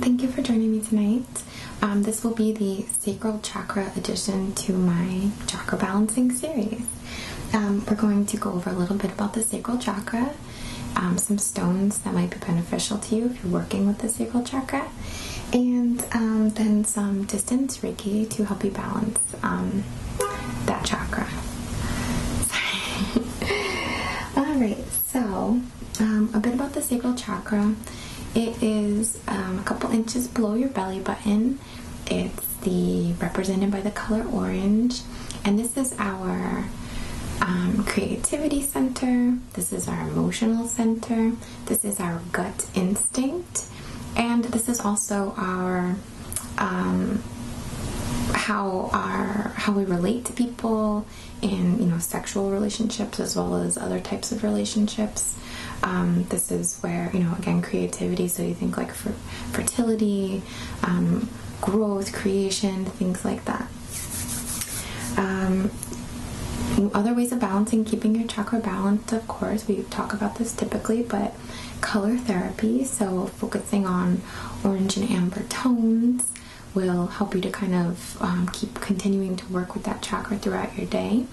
Thank you for joining me tonight. This will be the Sacral Chakra addition to my chakra balancing series. We're going to go over a little bit about the Sacral Chakra, some stones that might be beneficial to you if you're working with the Sacral Chakra, and then some distance Reiki to help you balance that chakra. Alright, so a bit about the Sacral Chakra. It is a couple inches below your belly button. It's represented by the color orange, and this is our creativity center. This is our emotional center. This is our gut instinct, and this is also our how we relate to people in sexual relationships as well as other types of relationships. This is where, again, creativity, so you think like fertility, growth, creation, things like that. Other ways of balancing, keeping your chakra balanced, of course, we talk about this typically, but color therapy, so focusing on orange and amber tones will help you to kind of keep continuing to work with that chakra throughout your day.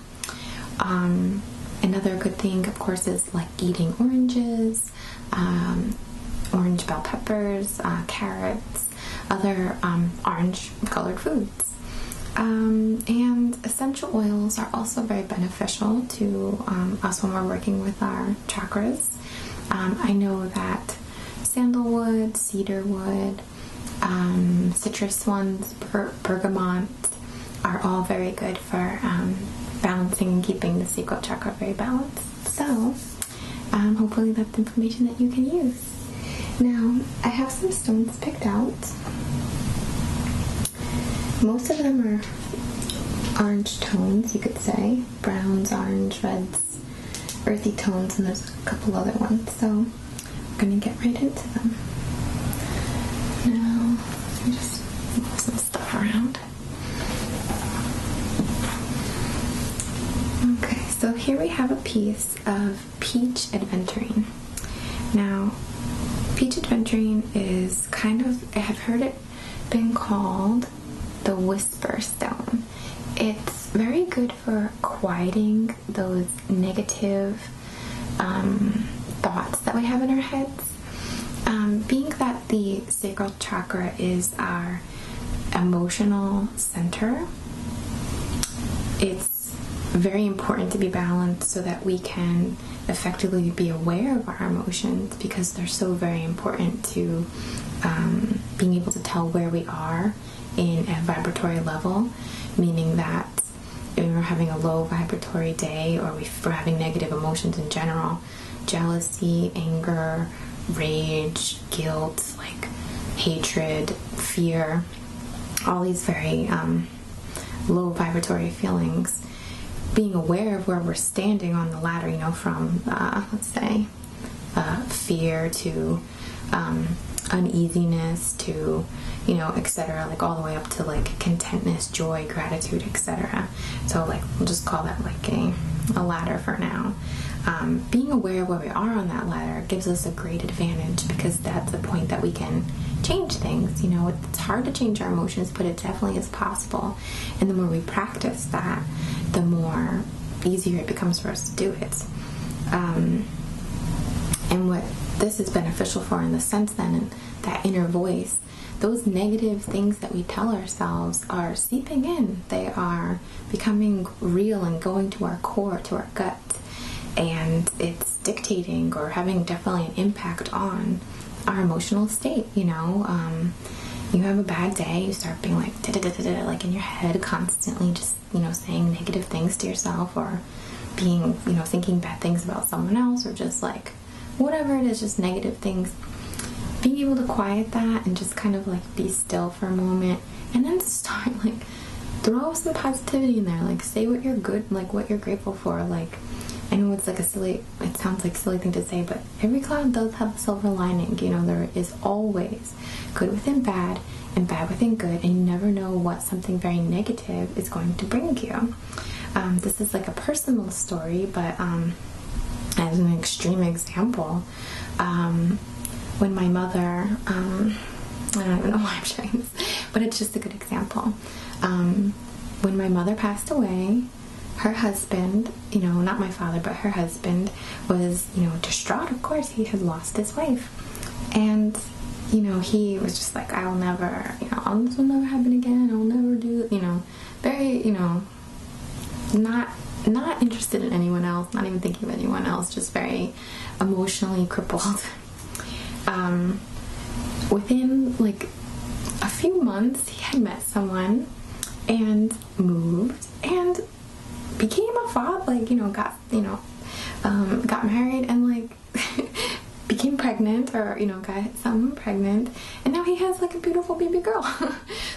Another good thing, of course, is like eating oranges, orange bell peppers, carrots, other orange colored foods. And essential oils are also very beneficial to us when we're working with our chakras. I know that sandalwood, cedarwood, citrus ones, bergamot are all very good for balancing and keeping the sacral chakra very balanced. So hopefully that's information that you can use. Now, I have some stones picked out. Most of them are orange tones, you could say. Browns, orange, reds, earthy tones, and there's a couple other ones. So I'm going to get right into them. Now, let me just move some stuff around. Okay, so here we have a piece of peach adventurine. Now, peach adventurine is kind of, I have heard it been called the whisper stone. It's very good for quieting those negative thoughts that we have in our heads. Being that the sacral chakra is our emotional center, it's very important to be balanced so that we can effectively be aware of our emotions, because they're so very important to being able to tell where we are in a vibratory level, meaning that if we're having a low vibratory day, or if we're having negative emotions in general, jealousy, anger, rage, guilt, like hatred, fear, all these very low vibratory feelings, being aware of where we're standing on the ladder, from let's say fear to uneasiness to etc., like all the way up to like contentness, joy, gratitude, etc. So like we'll just call that like a ladder for now. Being aware of where we are on that ladder gives us a great advantage, because that's the point that we can change things. It's hard to change our emotions, but it definitely is possible. And the more we practice that, the more easier it becomes for us to do it. And what this is beneficial for in the sense then, and that inner voice, those negative things that we tell ourselves are seeping in. They are becoming real and going to our core, to our gut. And it's dictating or having definitely an impact on our emotional state. You have a bad day, you start being like da-da-da-da-da, like in your head constantly, just saying negative things to yourself, or being thinking bad things about someone else, or just like whatever it is, just negative things. Being able to quiet that and just kind of like be still for a moment, and then start like throw some positivity in there, like say what you're good, like what you're grateful for. Like, I know it's like it sounds like a silly thing to say, but every cloud does have a silver lining. There is always good within bad and bad within good, and you never know what something very negative is going to bring you. This is like a personal story, but as an extreme example, when my mother I don't even know why I'm sharing this, but it's just a good example. When my mother passed away, her husband, you know, not my father, but her husband was, you know, distraught. Of course, he had lost his wife. And, you know, he was just like, I'll never, you know, this will never happen again. I'll never do it, you know, very, you know, not interested in anyone else, not even thinking of anyone else, just very emotionally crippled. Within like a few months, he had met someone and moved and became a father, like, you know, got married and like became pregnant, or, you know, got someone pregnant, and now he has like a beautiful baby girl.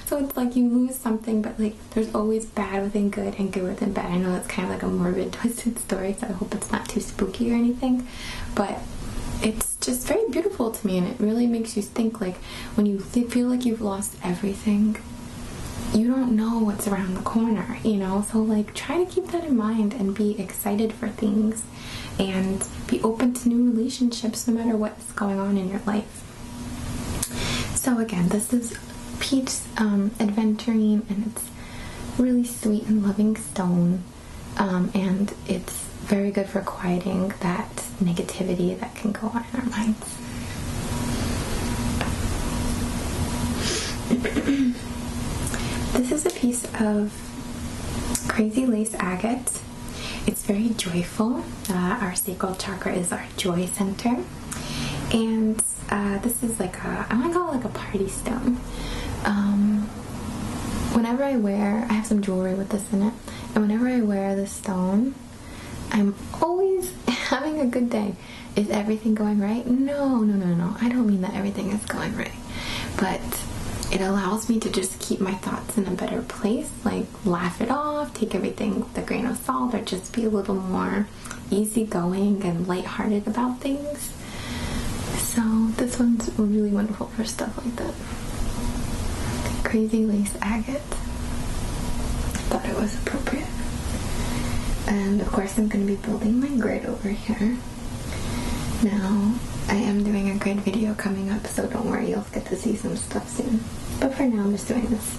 So it's like you lose something, but like there's always bad within good and good within bad. I know it's kind of like a morbid, twisted story, so I hope it's not too spooky or anything, but it's just very beautiful to me, and it really makes you think, like, when you feel like you've lost everything, you don't know what's around the corner, you know? So like try to keep that in mind and be excited for things and be open to new relationships no matter what's going on in your life. So again, this is peach adventurine, and it's really sweet and loving stone, and it's very good for quieting that negativity that can go on in our minds. This is a piece of crazy lace agate. It's very joyful. Our sacral chakra is our joy center. And this is like I want to call it like a party stone. Whenever I have some jewelry with this in it, and whenever I wear this stone, I'm always having a good day. Is everything going right? No. I don't mean that everything is going right. But it allows me to just keep my thoughts in a better place, like laugh it off, take everything with a grain of salt, or just be a little more easygoing and lighthearted about things. So this one's really wonderful for stuff like that. Crazy lace agate. Thought it was appropriate. And of course I'm going to be building my grid over here. Now, I am doing a grid video coming up, so don't worry, you'll get to see some stuff soon. But for now, I'm just doing this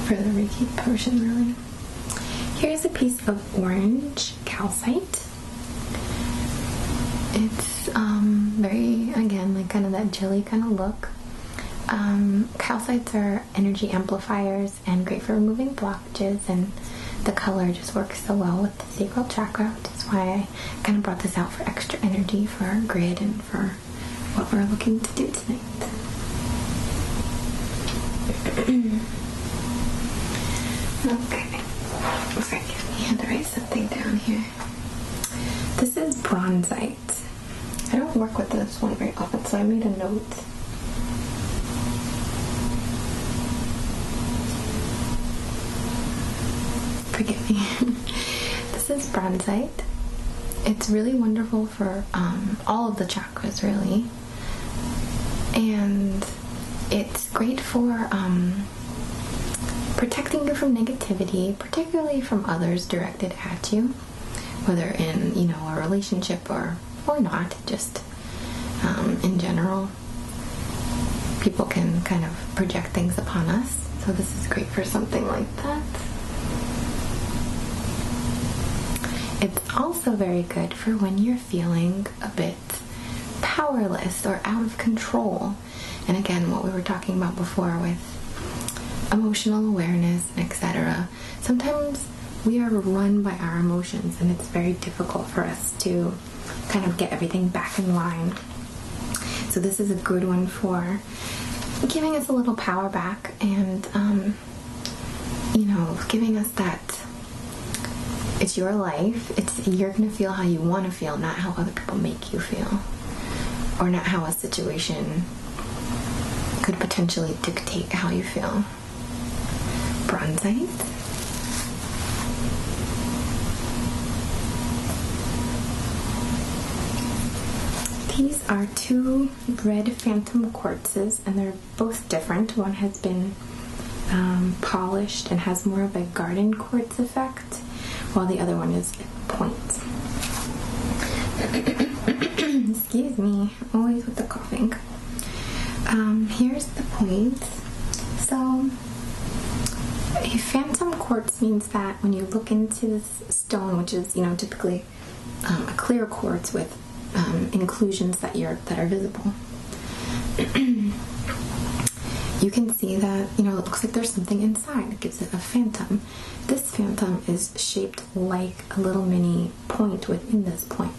for the Reiki portion, really. Here's a piece of orange calcite. It's very, again, like kind of that jelly kind of look. Calcites are energy amplifiers and great for removing blockages, and the color just works so well with the sacral chakra, which is why I kind of brought this out for extra energy for our grid and for what we're looking to do tonight. Okay, sorry, I had to write something down here. This is bronzite. I don't work with this one very often, so I made a note. Forgive me. This is bronzite. It's really wonderful for all of the chakras, really. And it's great for protecting you from negativity, particularly from others directed at you, whether in, you know, a relationship or not, just in general. People can kind of project things upon us, so this is great for something like that. It's also very good for when you're feeling a bit powerless or out of control. And again, what we were talking about before with emotional awareness, etc. Sometimes we are run by our emotions, and it's very difficult for us to kind of get everything back in line. So this is a good one for giving us a little power back and, you know, giving us that it's your life. You're going to feel how you want to feel, not how other people make you feel, or not how a situation could potentially dictate how you feel. Bronzite. These are two red phantom quartzes, and they're both different. One has been polished and has more of a garden quartz effect, while the other one is points. Excuse me, always with the coughing. Here here's the point. So a phantom quartz means that when you look into this stone, which is, typically a clear quartz with inclusions that are visible, you can see that, it looks like there's something inside. It gives it a phantom. This phantom is shaped like a little mini point within this point.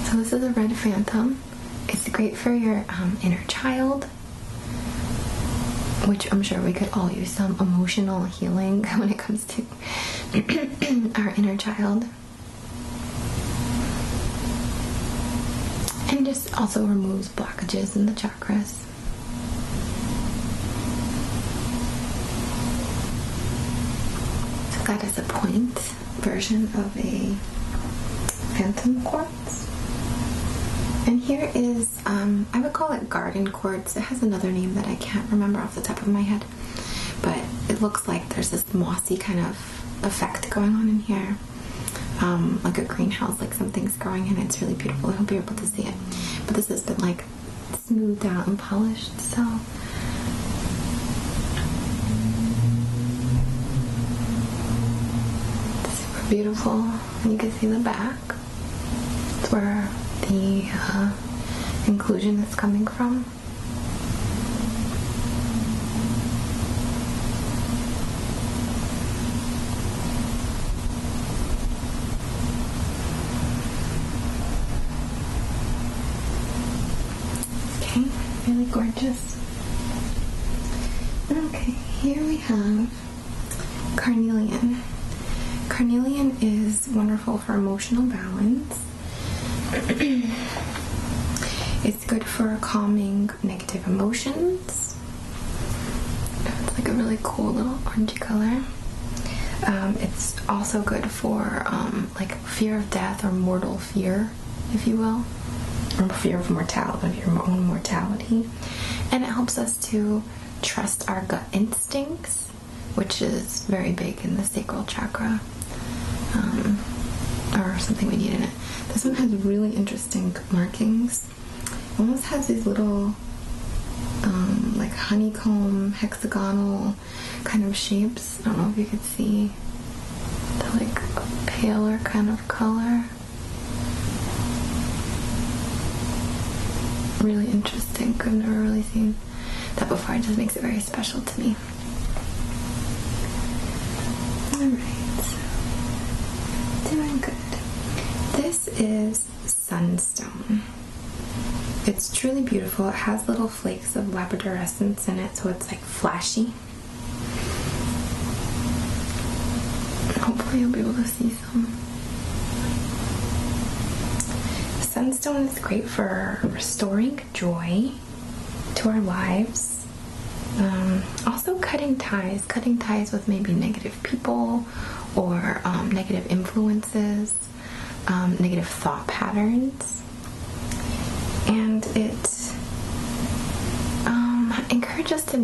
So this is a red phantom. It's great for your inner child, which I'm sure we could all use some emotional healing when it comes to our inner child. And just also removes blockages in the chakras. So that is a point version of a phantom quartz. And here is, I would call it garden quartz. It has another name that I can't remember off the top of my head. But it looks like there's this mossy kind of effect going on in here. Like a greenhouse, like something's growing in it. It's really beautiful. I hope you're able to see it. But this has been like smoothed out and polished, so. Super beautiful. And you can see the back. It's where the inclusion is coming from. Okay, really gorgeous. Okay, here we have carnelian. Carnelian is wonderful for emotional balance. It's good for calming negative emotions. It's like a really cool little orangey color. It's also good for like fear of death or mortal fear, if you will, or fear of mortality, your own mortality. And it helps us to trust our gut instincts, which is very big in the sacral chakra, or something we need in it. This one has really interesting markings. It almost has these little like honeycomb, hexagonal kind of shapes. I don't know if you could see the like paler kind of color. Really interesting. I've never really seen that before. It just makes it very special to me. Alright. Doing good. This is sunstone. It's truly beautiful. It has little flakes of labradorescence in it, so it's like flashy. Hopefully you'll be able to see some. Sunstone is great for restoring joy to our lives. Also cutting ties with maybe negative people or negative influences, negative thought patterns. And it encourages us to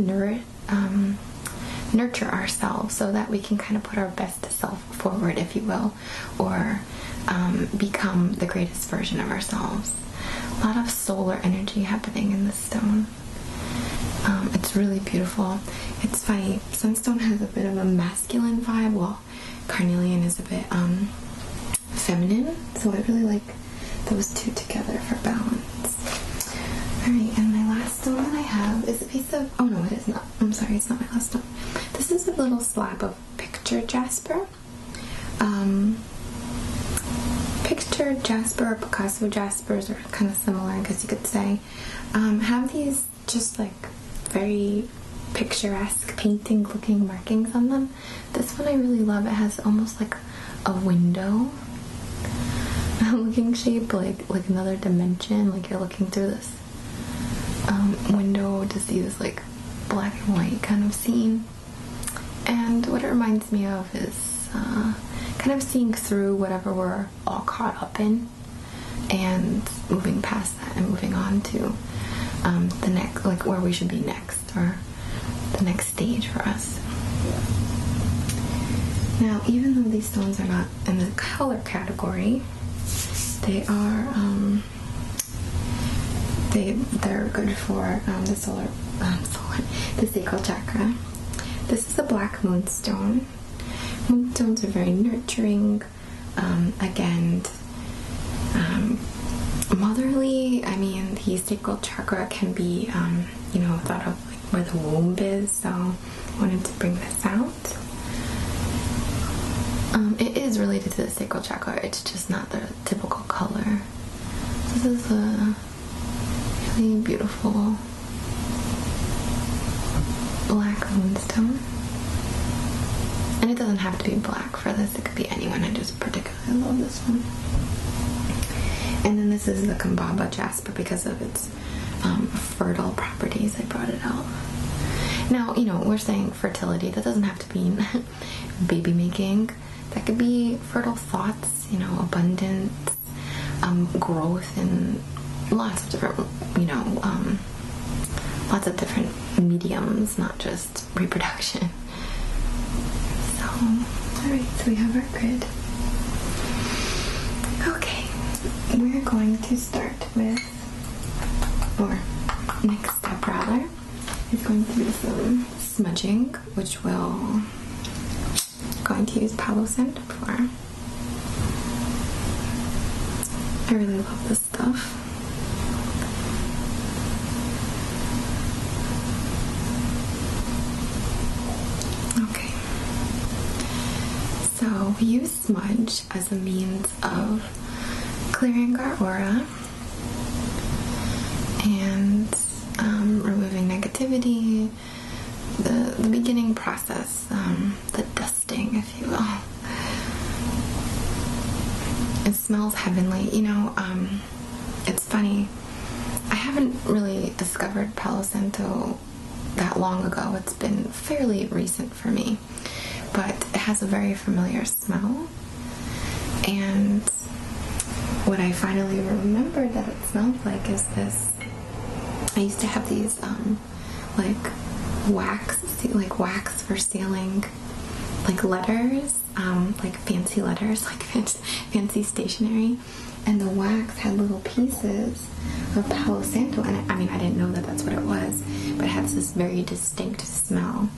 nurture ourselves so that we can kind of put our best self forward, if you will, or become the greatest version of ourselves. A lot of solar energy happening in this stone. It's really beautiful. It's funny, sunstone has a bit of a masculine vibe, while carnelian is a bit feminine, so I really like those two together for balance. Alright, and my last stone that I have is a piece of, oh no, it is not. I'm sorry, it's not my last stone. This is a little slab of picture jasper. Picture jasper or Picasso jaspers are kind of similar, I guess you could say. Have these just like very picturesque painting looking markings on them. This one I really love. It has almost like a window looking shape, like another dimension, like you're looking through this window to see this like black and white kind of scene. And what it reminds me of is kind of seeing through whatever we're all caught up in and moving past that and moving on to the next, like where we should be next, or the next stage for us. Now, even though these stones are not in the color category, they are They're good for the sacral chakra. This is a black moonstone. Moonstones are very nurturing, again, motherly. I mean, the sacral chakra can be, thought of like where the womb is, so I wanted to bring this out. It is related to the sacral chakra, it's just not the typical color. This is a really beautiful black moonstone. And it doesn't have to be black for this, it could be anyone. I just particularly love this one. And then this is the kambaba jasper because of its fertile properties. I brought it out. Now, we're saying fertility. That doesn't have to mean baby making. That could be fertile thoughts, abundance, growth, and lots of different, lots of different mediums, not just reproduction. So, alright, so we have our grid. Okay, we're going to start with, or next step rather, is going to be some smudging, which we'll going to use Palo Santo for. I really love this stuff. Okay. So we use smudge as a means of clearing our aura and removing negativity, the beginning process, the dusting, if you will. It smells heavenly. It's funny. I haven't really discovered Palo Santo that long ago. It's been fairly recent for me. But it has a very familiar smell. And what I finally remembered that it smelled like is this. I used to have these, wax for sealing, letters, fancy letters, fancy stationery, and the wax had little pieces of Palo Santo, and I didn't know that that's what it was, but it has this very distinct smell.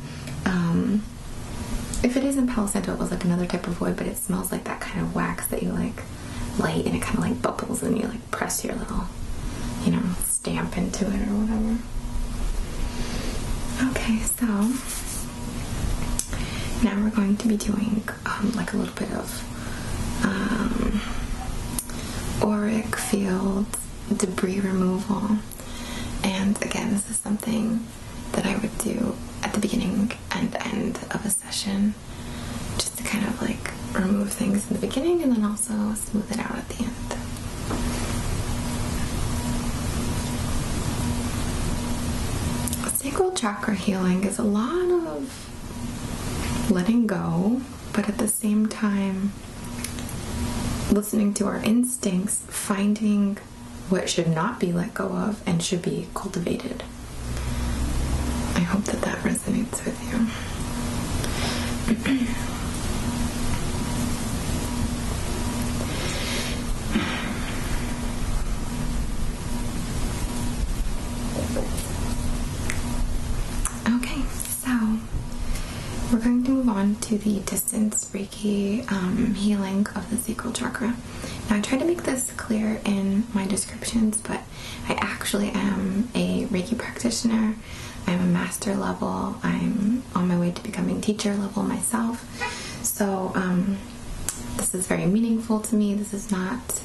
If it isn't Palo Santo, it was another type of wood, but it smells like that kind of wax that you light, and it kind of bubbles, and you press your little, stamp into it or whatever. Okay, so now we're going to be doing a little bit of auric field debris removal. And again, this is something that I would do at the beginning and end of a session, just to kind of remove things in the beginning and then also smooth it out at the end. Sacral chakra healing is a lot of letting go, but at the same time listening to our instincts, finding what should not be let go of and should be cultivated. I hope that resonates with you. Okay, so we're going to move on to the distance Reiki healing of the sacral chakra. Now, I try to make this clear in my descriptions, but I actually am a Reiki practitioner. I'm a master level. I'm on my way to becoming teacher level myself. So this is very meaningful to me. This is not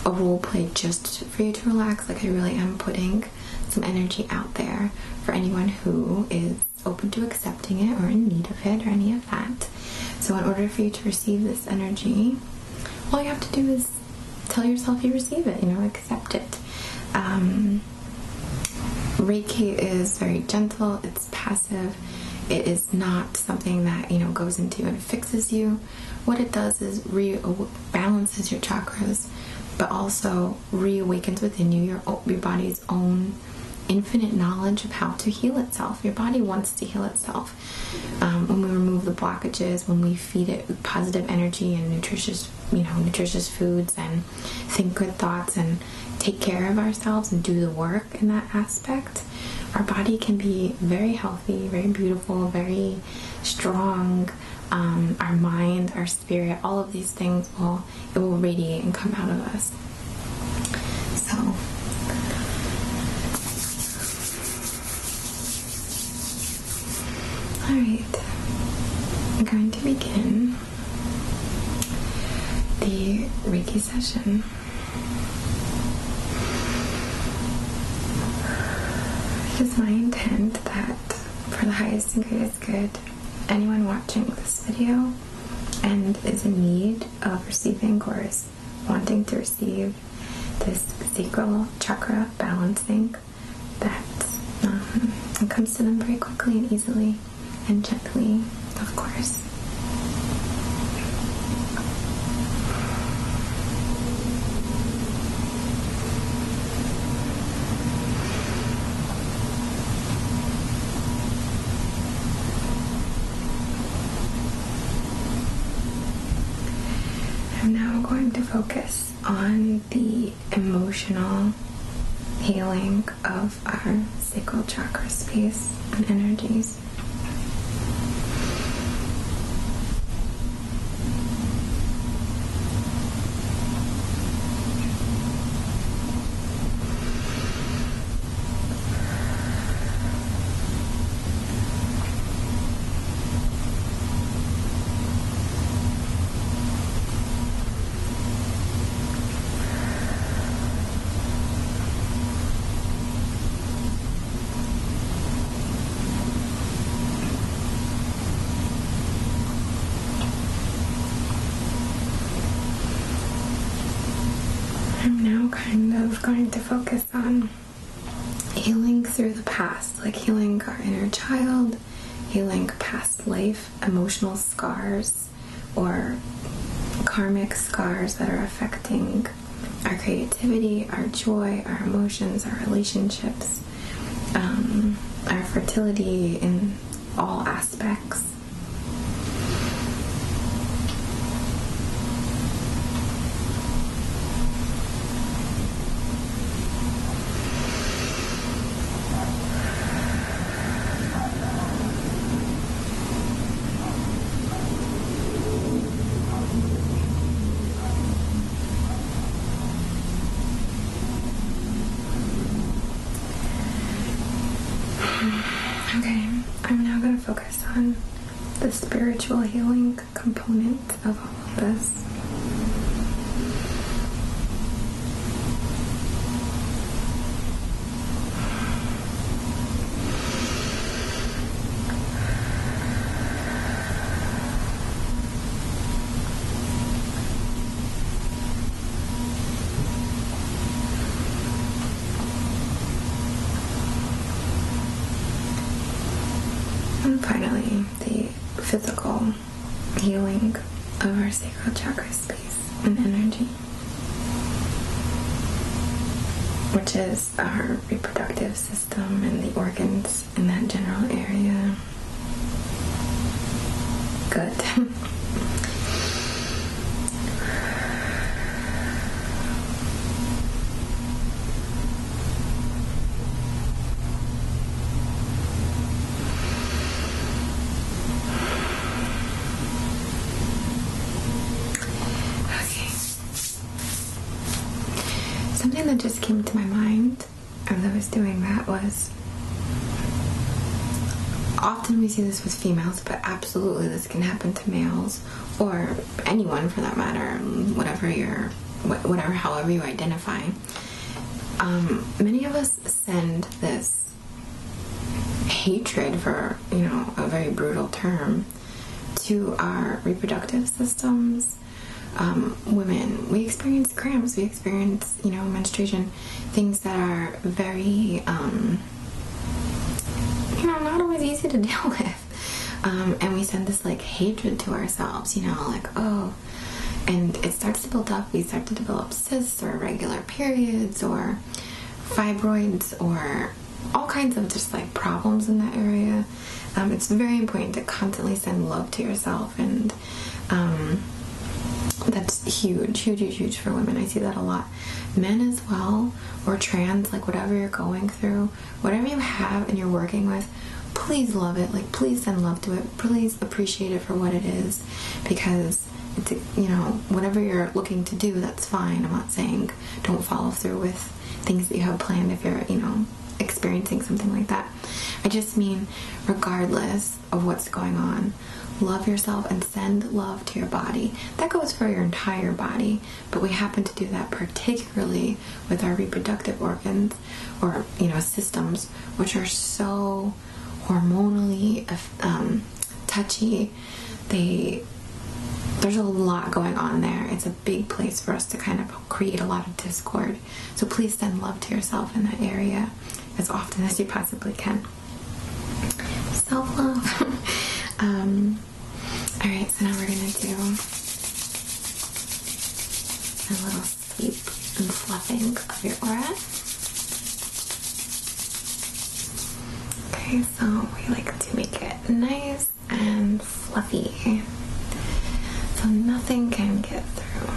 a role play just for you to relax. I really am putting some energy out there for anyone who is open to accepting it or in need of it or any of that. So in order for you to receive this energy, all you have to do is tell yourself you receive it, accept it. Reiki is very gentle, it's passive, it is not something that, goes into and fixes you. What it does is balances your chakras, but also reawakens within you your body's own infinite knowledge of how to heal itself. Your body wants to heal itself. When we remove the blockages, when we feed it positive energy and nutritious foods and think good thoughts and take care of ourselves and do the work in that aspect, our body can be very healthy, very beautiful, very strong. Our mind, our spirit, all of these things will radiate and come out of us. So alright, I'm going to begin the Reiki session. It is my intent that for the highest and greatest good, anyone watching this video and is in need of receiving or is wanting to receive this sacral chakra balancing, that it comes to them very quickly and easily and gently, of course. I'm now going to focus on the emotional healing of our sacral chakra space and energies. I'm now kind of going to focus on healing through the past, like healing our inner child, healing past life, emotional scars, or karmic scars that are affecting our creativity, our joy, our emotions, our relationships, our fertility in all aspects. Okay, I'm now going to focus on the spiritual healing component of all of this. And finally, the physical healing of our sacral chakra space and energy, which is our reproductive system and the organs in that general area. Good. Something that just came to my mind as I was doing that was, often we see this with females, but absolutely this can happen to males or anyone for that matter, however you identify. Many of us send this hatred, for a very brutal term, to our reproductive systems. Women, we experience cramps, we experience, menstruation, things that are very, not always easy to deal with. And we send this, hatred to ourselves, and it starts to build up. We start to develop cysts or irregular periods or fibroids or all kinds of just, problems in that area. It's very important to constantly send love to yourself and That's huge, huge, huge, huge for women. I see that a lot. Men as well, or trans, like whatever you're going through, whatever you have and you're working with, please love it. Like, please send love to it. Please appreciate it for what it is, because it's, you know, whatever you're looking to do, that's fine. I'm not saying don't follow through with things that you have planned if you're, you know, experiencing something like that. I just mean, regardless of what's going on, love yourself and send love to your body. That goes for your entire body, but we happen to do that particularly with our reproductive organs, or, you know, systems, which are so hormonally touchy. There's a lot going on there. It's a big place for us to kind of create a lot of discord. So please send love to yourself in that area as often as you possibly can. Self-love. Alright, so now we're going to do a little sleep and fluffing of your aura. Okay, so we like to make it nice and fluffy, so nothing can get through.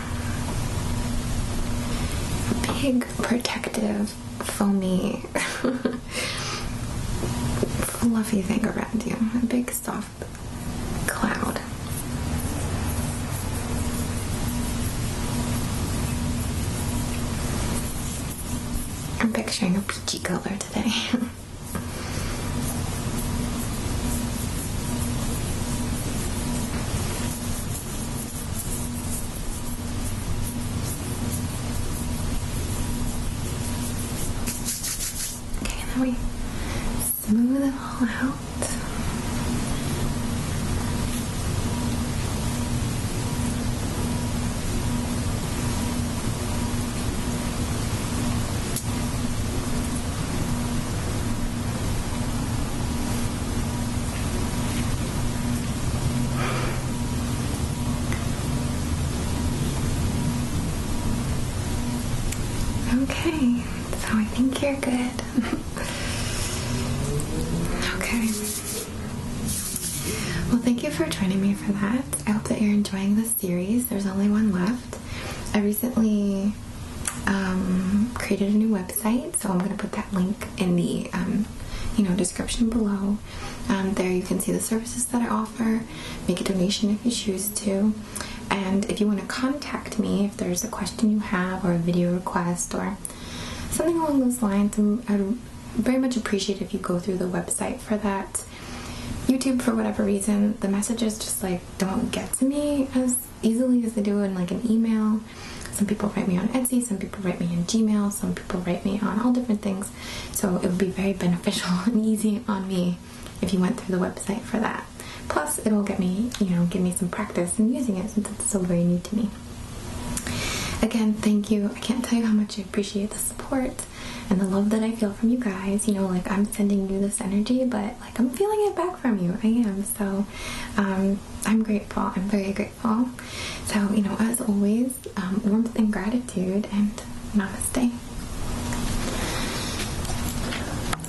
A big, protective, foamy, fluffy thing around you. A big, soft cloud. I'm picturing a peachy color today. Okay, now we smooth it all out. Okay, so I think you're good. Okay. Well, thank you for joining me for that. I hope that you're enjoying this series. There's only one left. I recently created a new website, so I'm going to put that link in the description below. There you can see the services that I offer. Make a donation if you choose to. And if you want to contact me, if there's a question you have or a video request or something along those lines, I'd very much appreciate if you go through the website for that. YouTube, for whatever reason, the messages just like don't get to me as easily as they do in like an email. Some people write me on Etsy, some people write me in Gmail, some people write me on all different things. So it would be very beneficial and easy on me if you went through the website for that. Plus, it'll give me some practice in using it since it's so very new to me. Again, thank you. I can't tell you how much I appreciate the support and the love that I feel from you guys. You know, like I'm sending you this energy, but like I'm feeling it back from you. I am. So, I'm grateful. I'm very grateful. So, as always, warmth and gratitude, and namaste.